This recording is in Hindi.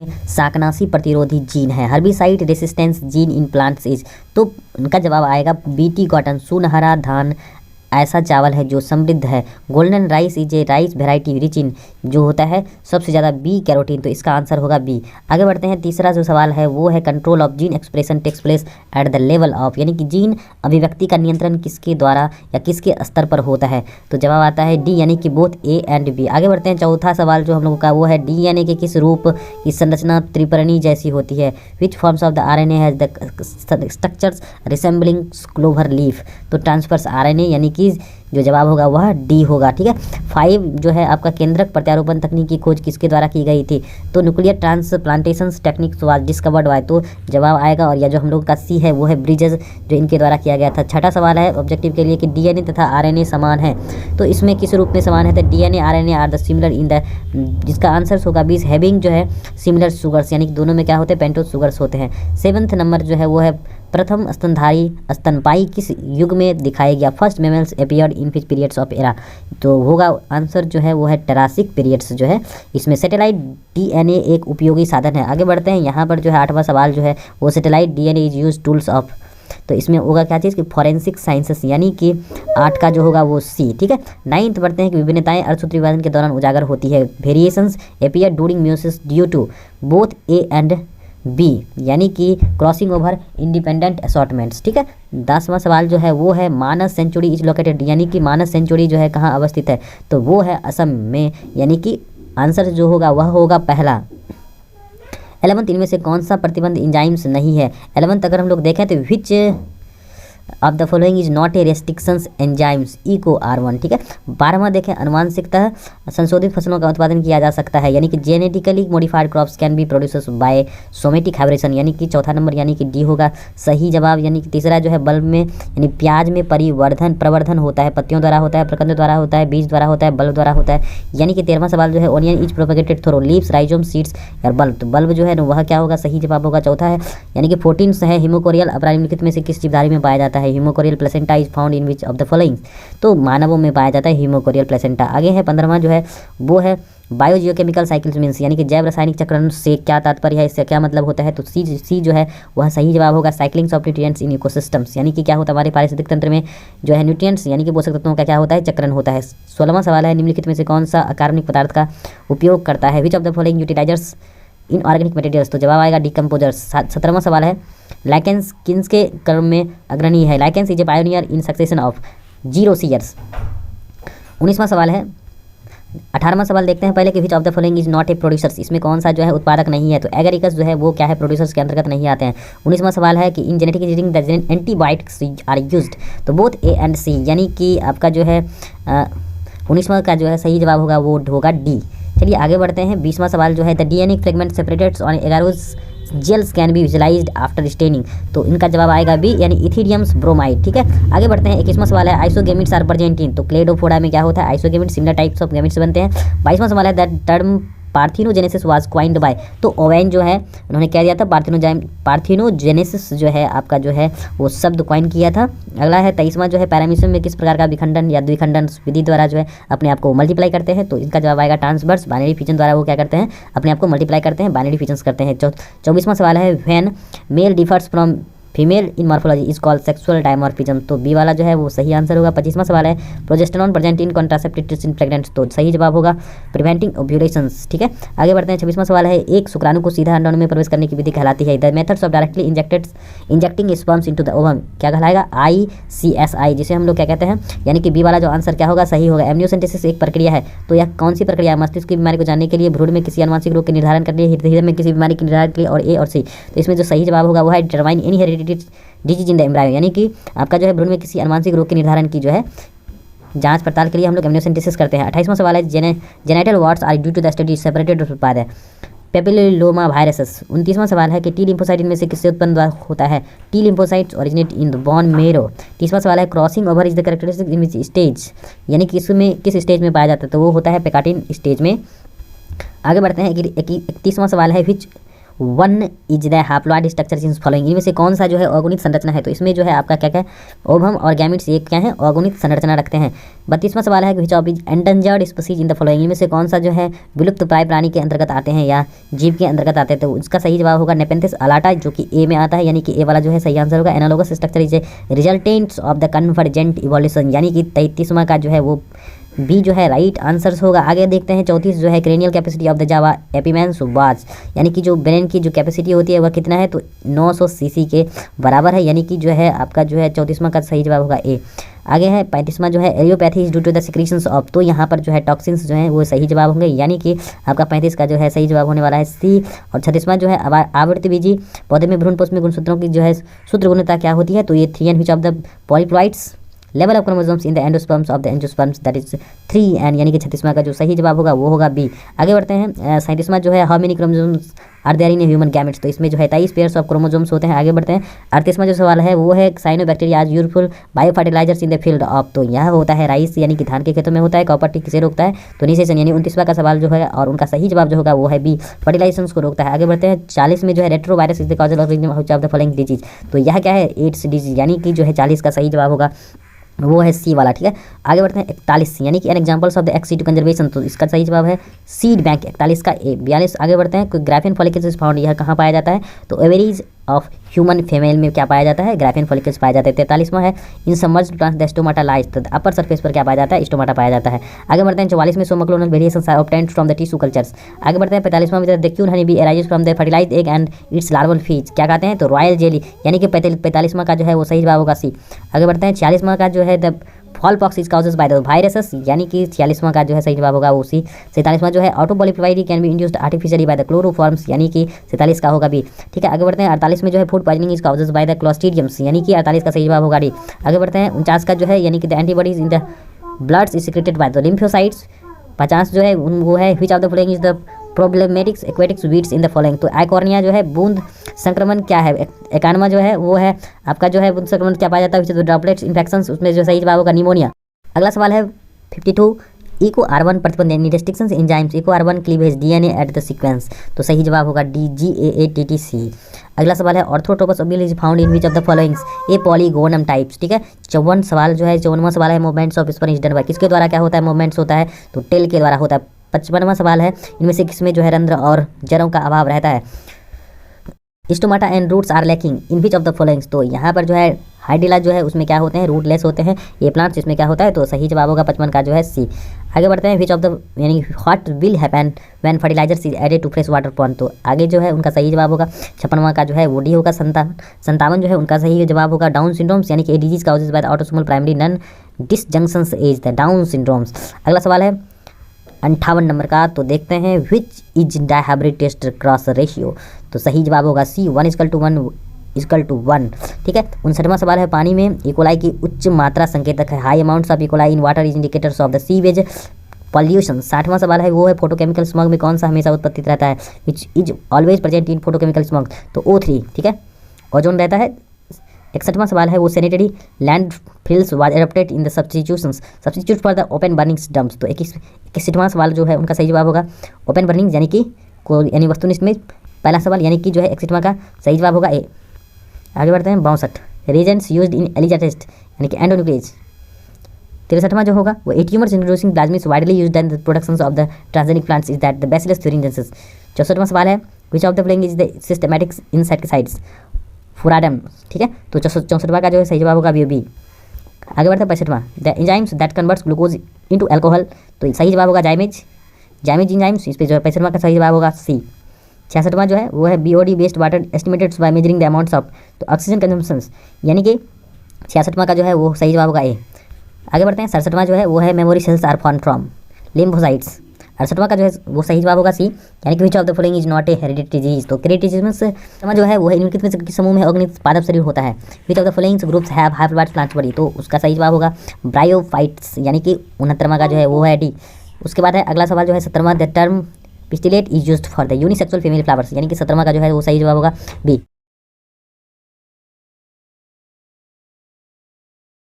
शाकनाशी प्रतिरोधी जीन है। Herbicide resistance gene in plants is, तो उनका जवाब आएगा बीटी कॉटन। सुनहरा धान ऐसा चावल है जो समृद्ध है। Golden rice is a rice variety rich in, जो होता है सबसे ज़्यादा बी कैरोटीन, तो इसका आंसर होगा बी। आगे बढ़ते हैं, तीसरा जो सवाल है वो है control of gene expression takes place at the level of, यानी कि जीन अभिव्यक्ति का नियंत्रण किसके द्वारा या किसके स्तर पर होता है, तो जवाब आता है डी, यानी कि बोथ ए एंड बी। आगे बढ़ते हैं, चौथा सवाल जो हम लोगों का वो है डीएनए के किस रूप की संरचना त्रिपर्णी जैसी होती है। Which forms of the RNA has the structures resembling clover leaf, तो ट्रांसफर्स आरएनए, यानी कि जो जवाब होगा वह डी होगा। ठीक है, 5 जो है आपका केंद्रक प्रत्यारोपण तकनीक की खोज किसके द्वारा की गई थी, तो nuclear transplantation techniques was discovered by, तो जवाब आएगा। और या जो हम लोग का सी है वो है ब्रिजेस, जो इनके द्वारा किया गया था। छठा सवाल है ऑब्जेक्टिव के लिए कि डीएनए तथा आरएनए समान है, तो इसमें किस रूप में समान है, तो DNA RNA are the similar in the, जिसका आंसर होगा 20 हैविंग जो है सिमिलर शुगर्स, यानी कि दोनों में क्या होते हैं, पेंटोज शुगर्स होते हैं। 7th नंबर जो है वो है प्रथम स्तनधारी स्तनपाई किस युग में दिखाया गया। First mammals appeared in which periods of era, तो होगा आंसर जो है वो है टेरासिक पीरियड्स जो है। इसमें सैटेलाइट डीएनए एक उपयोगी साधन है। आगे बढ़ते हैं, यहाँ पर जो है 8वां सवाल जो है वो satellite DNA is use tools of, तो इसमें होगा क्या चीज़ कि फॉरेंसिक साइंसेस, यानी कि 8 का जो होगा वो सी। ठीक है, 9th बढ़ते हैं कि विभिन्नताएं अर्धसूत्री विभाजन के दौरान उजागर होती है। Variations appear during meiosis due to both A and B, यानी कि क्रॉसिंग ओवर इंडिपेंडेंट असॉर्टमेंट्स। ठीक है, 10वां सवाल जो है वो है मानस सेंचुरी इज लोकेटेड, यानी कि मानस सेंचुरी जो है कहाँ अवस्थित है, तो वो है असम में, यानी कि आंसर जो होगा वह होगा पहला। 11th इनमें से कौन सा प्रतिबंध इंजाइम्स नहीं है। 11th अगर हम लोग देखें तो which of the following is not a restrictions enzymes Eco R1। ठीक है, 12वां देखें अनुवांशिकतः संशोधित फसलों का उत्पादन किया जा सकता है, यानी कि genetically modified crops can be produce by somatic hybridization, यानी कि चौथा नंबर यानी कि डी होगा सही जवाब। यानी कि तीसरा जो है बल्ब में यानी प्याज में प्रवर्धन होता है, पत्तियों द्वारा होता है, प्रकंद द्वारा होता है, बीज द्वारा होता है, बल्ब द्वारा होता है। यानी कि 13वां सवाल जो है onion is propagated through leaves rhizome seeds और बल्ब, तो बल्ब जो है ना वह क्या होगा, सही जवाब होगा चौथा है। यानी कि 14 है हिमोकोरियल अपराध निम्नलिखित में से किस जीवधारी में पाया जाता है। Haemochorial placenta is found in which of the following, तो मानवों में पाया जाता है हिमोकोरियल प्लेसेंटा। आगे है 15वां जो है वो है बायोजियोकेमिकल साइकिल्स मीन्स, यानी कि जैव रासायनिक चक्रण से क्या तात्पर्य है, इससे क्या मतलब होता है, तो सी जो है वह सही जवाब होगा साइक्लिंग्स ऑफ न्यूट्रिएंट्स इन इकोसिस्टम्स, यानी कि क्या होता है हमारे पारिस्थितिक तंत्र में जो है न्यूट्रिएंट्स यानी कि पोषक तत्वों का क्या होता है, चक्रण होता है। 16वां सवाल है निम्नलिखित में से कौन सा अकार्बनिक पदार्थ का उपयोग करता है। Which of the following utilizers in organic materials, तो जवाब आएगा डिकम्पोजर्स। 17वां सवाल है लाइकेंस किन्स के क्रम में अग्रणी है। Lichens is a pioneer in succession of zero seres. 19वां सवाल है 18वां सवाल देखते हैं पहले कि which of the following is not a producers, इसमें कौन सा जो है उत्पादक नहीं है, तो एगरिकस जो है वो क्या है, प्रोड्यूसर्स के अंतर्गत नहीं आते हैं। 19वां सवाल है कि in genetic engineering the antibiotics are used, तो बोथ ए एंड सी, यानी कि आपका जो है 19वां का जो है सही जवाब होगा वो होगा डी। चलिए आगे बढ़ते हैं, 20वां सवाल जो है the DNA fragment separated on agarose gels can be visualized after staining, तो इनका जवाब आएगा बी, यानी इथीडियम्स ब्रोमाइड। ठीक है, आगे बढ़ते हैं, 21वां सवाल है आइसोगेमिट्स आर प्रेजेंट इन, तो क्लेडोफोरा में क्या होता है, isogametes similar types of gametes बनते हैं। 22वां सवाल है that term parthenogenesis was coined by, तो ओवेन जो है उन्होंने क्या दिया था, पार्थिनोजेनेसिस जो है आपका जो है वो शब्द क्वाइन किया था। अगला है 23वां जो है पैरामीशियम में किस प्रकार का विखंडन या द्विखंडन विधि द्वारा जो है अपने आप को मल्टीप्लाई करते हैं, तो इसका जवाब आएगा ट्रांसवर्स बाइनरी फिजन द्वारा वो क्या करते हैं, अपने आप को मल्टीप्लाई करते हैं, बाइनरी फिजन करते हैं। 24वां सवाल है when mail differs from female in morphology is called sexual dimorphism, तो बी वाला जो है वो सही आंसर होगा। 25वां सवाल है progesterone present in contraceptive in pregnant, तो सही जवाब होगा प्रिवेंटिंग ओव्यूलेशंस। ठीक है, आगे बढ़ते हैं, 26वां सवाल है एक शुक्राणु को सीधा अंडाणु में प्रवेश करने की विधि कहलाती है। The methods of directly injecting sperms into the ovum क्या कहलाएगा, ICSI, जिसे हम लोग क्या कहते हैं, यानी कि बी वाला जो आंसर क्या होगा, सही होगा। एमनियोसेंटेसिस एक प्रक्रिया है, तो यह कौन सी प्रक्रिया है, मस्तिष्क की बीमारी को जानने के लिए, भ्रूण में किसी आनुवंशिक रोग के निर्धारण करने के लिए, हृदय में किसी बीमारी के निर्धारण के लिए, और ए और सी, तो इसमें जो सही जवाब होगा वो है determine any heredity disease in the embryo, यानी कि आपका जो है भ्रूण में किसी अनुवांशिक रोग के निर्धारण की जो है जांच पड़ताल के लिए हम लोग एमनियोसेंटेसिस करते हैं। 28वां सवाल है genital warts are due to the study separated उत्पाद है पेपिलोमा वायरसेस। 29वां सवाल है कि टी लिम्फोसाइट इनमें से किससे उत्पन्न होता है, T lymphocytes originate in the bone marrow. 30वां सवाल है crossing over is the characteristic in which stage, यानी कि इसमें किस स्टेज में पाया जाता है, तो वो होता है पेकाटिन स्टेज में। आगे बढ़ते हैं, 31वां सवाल है which one is the haploid structure in following, इनमें से कौन सा जो है ऑर्गेनिक संरचना है, तो इसमें जो है आपका क्या क्या है, ओवम और गैमेट्स एक क्या है, ऑर्गेनिक संरचना रखते हैं। 32वां सवाल है which of is endangered species in the following, इनमें से कौन सा जो है विलुप्त प्राय प्राणी के अंतर्गत आते हैं या जीव के अंतर्गत आते हैं, तो उसका सही जवाब होगा नेपेंथिस अलाटा, जो कि ए में आता है, यानी कि ए वाला जो है सही आंसर होगा। Analogous structure is a resultants of the convergent evolution, यानी कि 33वां का जो है वो बी जो है राइट आंसर्स होगा। आगे देखते हैं 34 जो है cranial capacity of the Java apemans was, यानी कि जो ब्रेन की जो कैपेसिटी होती है वह कितना है, तो 900 सीसी के बराबर है, यानी कि जो है आपका जो है 34वां का सही जवाब होगा ए। आगे है 35वां जो है areopathy is due to the secretions of, तो यहाँ पर जो है टॉक्सिन्स जो है वो सही जवाब होंगे, यानी कि आपका 35 का जो है सही जवाब होने वाला है सी। और 36वां जो है आवृत्तिबीजी पौधे में भ्रूण पोष में गुणसूत्रों की जो है सूत्र गुणता क्या होती है, तो ये 3 N which of the polyploids level of chromosomes in the endosperms of the angiosperms that is 3 N, यानी कि 36वां का जो सही जवाब होगा वो होगा बी। आगे बढ़ते हैं 37वां जो है how many chromosomes are there in human gametes, तो इसमें जो है 23 पेयर्स ऑफ क्रोमोसोम्स होते हैं। आगे बढ़ते हैं 38वां जो सवाल है वो है cyanobacteria as useful biofertilizers in the field of, तो यह होता है राइस, यानी कि धान के खेतों में होता है। कॉपर टी किसे रोकता है, तो निषेचन, यानी 29वां का सवाल जो है और उनका सही जवाब जो होगा वो है बी, फर्टिलाइजेशंस को रोकता है। आगे बढ़ते हैं 40 में जो है retrovirus is the causal of the following disease, तो यह क्या है एड्स डिजीज, यानी कि जो है 40 का सही जवाब होगा वो है सी वाला, ठीक है। आगे बढ़ते हैं 41, यानी कि an examples of the ex situ conservation, तो इसका सही जवाब है सीड बैंक 41 का ए। 42 आगे बढ़ते हैं ग्राफिन फॉलिकल्स फाउंड, यह कहाँ पाया जाता है, तो एवरेज ऑफ ह्यूमन फीमेल में क्या पाया जाता है, ग्राफिन फॉलिकल्स पाया जाता है। 43वां है in submerged plants the stomata lies, तो अपर सरफेस पर क्या पाया जाता है, स्टोमाटा पाया जाता है। आगे बढ़ते हैं 44 में somaclonal variations are obtained from the tissue cultures. आगे बढ़ते हैं 45वां में the queen honey bee arises from the fertilised egg and its larval phase, क्या कहते हैं, तो रॉयल जेली, यानी कि 45वां का जो है वो सही जवाब होगा सी। आगे बढ़ते हैं 46वां का जो है the fall pox is causes by the viruses, यानी कि 46वां का जो है सही जवाब होगा वो सी। 47वां जो है autopolyploidy can be induced artificially by the chloroforms, यानी कि 47 का होगा बी, ठीक है। आगे बढ़ते हैं 48 में जो है food poisoning is causes by the clostridiums, यानी कि 48 का सही जवाब होगा डी। आगे बढ़ते हैं 49 का जो है यानी कि the antibodies in the blood is secreted by the lymphocytes. 50 जो है वो है which of the following is the problematics aquatics weeds in the following, तो आइकॉर्निया जो है बूंद संक्रमण क्या है, 51वां जो है वो है आपका जो है बूंद संक्रमण क्या पाया जाता है, ड्रॉपलेट्स इन्फेक्शंस, उसमें जो सही जवाब होगा निमोनिया। अगला सवाल है 52 इको R1 प्रतिबंध restrictions enzymes Eco R1 cleavage DNA at the sequence, तो सही जवाब होगा डी GAATTC। अगला सवाल है orthotropous ovule is found in which of the followings A polygonum types, ठीक है। 54 सवाल जो है 54वां सवाल है movements of sperm is done by, किसके द्वारा क्या होता है, मूवमेंट्स होता है, तो टेल के द्वारा होता है। 55वां सवाल है इनमें से किसमें जो है रंध्र और जड़ों का अभाव रहता है, stomata and roots are lacking in which of the followings, तो यहाँ पर जो है हाइडिला जो है उसमें क्या होते हैं, रूटलेस होते हैं ये प्लांट्स, इसमें क्या होता है, तो सही जवाब होगा 55 का जो है सी। आगे बढ़ते हैं विच ऑफ द यानी what will happen when fertilizers is added to fresh water pond, तो आगे जो है उनका सही जवाब होगा 56वां का जो है वो डी होगा। 57 जो है उनका सही जवाब होगा डाउन सिंड्रोम्स, यानी कि disease causes by the autosomal primary non disjunctions as the Down syndromes. अगला सवाल है 58 नंबर का, तो देखते हैं which is dihybrid test cross ratio, तो सही जवाब होगा सी 1:1 ठीक है। 59वां सवाल है पानी में इकोलाई की उच्च मात्रा संकेतक है, high amounts of E coli in water is indicators of the sewage pollution. 60वां सवाल है वो है फोटोकेमिकल स्मॉग में कौन सा हमेशा उत्पत्ति रहता है, which is always present in photochemical smog, तो O3, ठीक है, ओजोन रहता है। 61वां सवाल है वो sanitary land fills was adapted in the substitute for the open burning dumps, तो 61वां सवाल जो है उनका सही जवाब होगा ओपन बर्निंग, यानी कि यानी वस्तुनिष्ठ में पहला सवाल, यानी कि जो है 61वां का सही जवाब होगा ए। आगे बढ़ते हैं 62 reagents used in ELISA test, यानी कि एंडोन्यूक्लियस। 63वां जो होगा वो tumours introducing plasmids widely used in the production of the transgenic plants is that the Bacillus thuringiensis। 64वां सवाल है which of the following is the systematic insecticides Furadan, ठीक है, तो 64वां का जो है सही जवाब होगा बी। आगे बढ़ते हैं 65वां the enzymes that converts glucose into alcohol, तो सही जवाब होगा जाइमेज एंजाइम्स, इस पर जो है 65वां का सही जवाब होगा सी। 66वां जो है वो है BOD based water estimated by measuring the amounts of तो ऑक्सीजन कंजम्पशंस, यानी कि 66वां का जो है वो सही जवाब होगा ए। आगे बढ़ते हैं 67वां जो है वो है memory cells are form from lymphocytes. 68वां का जो है वो सही जवाब होगा सी, यानी कि which of the following is not A hereditary disease, तो क्रेटिज्म जो है वो है निम्नलिखित में से किस समूह में ऑर्गेनिक पादप शरीर होता है, which of the following groups have hybrid plants body, तो उसका सही जवाब होगा ब्रायोफाइट्स, यानी कि 69वां का जो है वो है डी। उसके बाद है अगला सवाल जो है 17वां the term pistillate is used for the unisexual female flowers, यानी कि 17वां का जो है वो सही जवाब होगा बी।